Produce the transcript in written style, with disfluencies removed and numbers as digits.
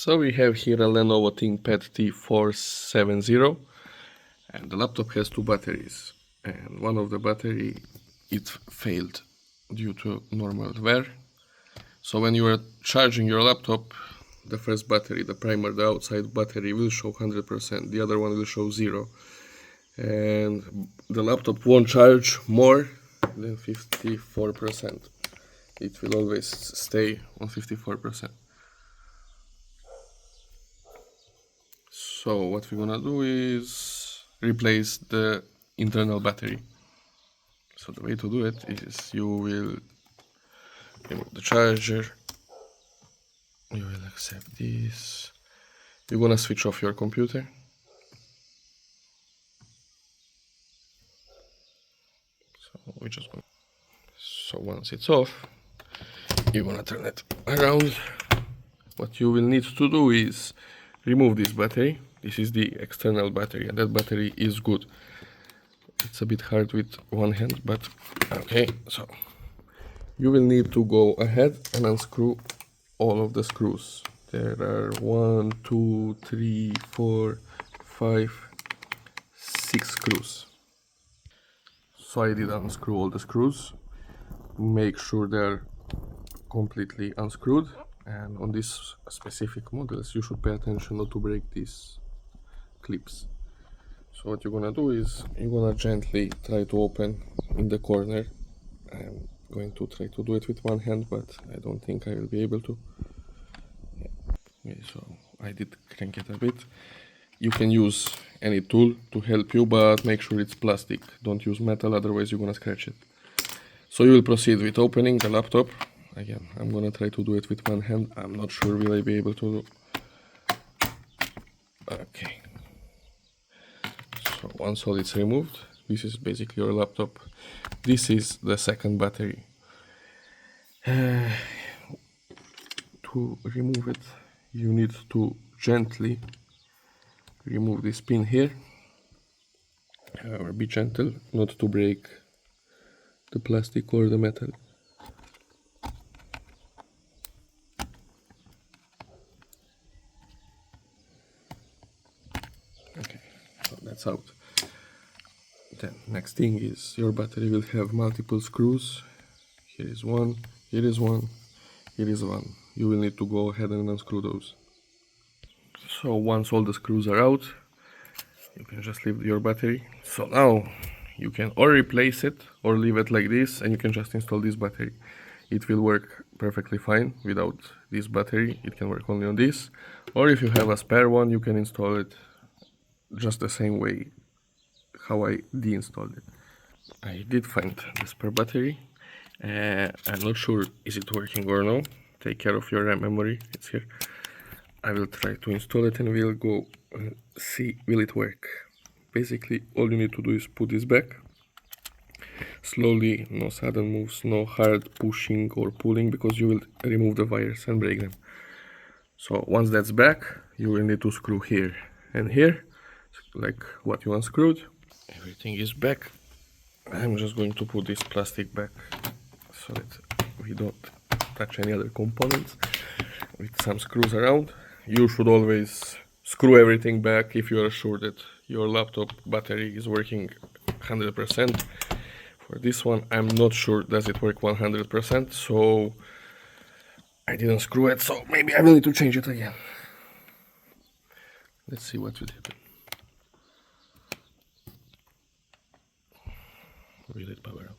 So we have here a Lenovo ThinkPad T470, and the laptop has two batteries, and one of the battery it failed due to normal wear. So when you are charging your laptop, the first battery, the primer, the outside battery will show 100%, the other one will show 0, and the laptop won't charge more than 54%. It will always stay on 54%. So what we're gonna do is replace the internal battery. So the way to do it is you will remove the charger, you will accept this, you're gonna switch off your computer. So once it's off, you're gonna turn it around. What you will need to do is remove this battery. This is the external battery, and that battery is good. It's a bit hard with one hand, but okay. So you will need to go ahead and unscrew all of the screws. There are 1, 2, 3, 4, 5, 6 screws. So I did unscrew all the screws. Make sure they're completely unscrewed, and on these specific models you should pay attention not to break these clips. So what you're gonna do is you're gonna gently try to open in the corner. I'm going to try to do it with one hand, but I don't think I will be able to. Okay, so I did crank it a bit. You can use any tool to help you, but make sure it's plastic. Don't use metal, otherwise you're gonna scratch it. So you will proceed with opening the laptop. Again, I'm gonna try to do it with one hand. I'm not sure will I be able to do. Okay. So once all it's removed, this is basically your laptop. This is the second battery. To remove it, you need to gently remove this pin here. However, be gentle, not to break the plastic or the metal. Okay, so that's out. Then next thing is your battery will have multiple screws. Here is one, here is one, here is one. You will need to go ahead and unscrew those. So once all the screws are out, you can just leave your battery. So now you can or replace it or leave it like this, and you can just install this battery. It will work perfectly fine without this battery. It can work only on this. Or if you have a spare one, you can install it just the same way how I deinstalled it. I did find the spare battery. I'm not sure is it working or no. Take care of your RAM memory, it's here. I will try to install it and we'll go see will it work. Basically all you need to do is put this back slowly, no sudden moves, no hard pushing or pulling, because you will remove the wires and break them. So once that's back, you will need to screw here and here, like what you unscrewed. Everything is back. I'm just going to put this plastic back so that we don't touch any other components with some screws around. You should always screw everything back if you are sure that your laptop battery is working 100%. For this one, I'm not sure does it work 100%, so I didn't screw it, so maybe I will need to change it again. Let's see what will happen. Will it power up?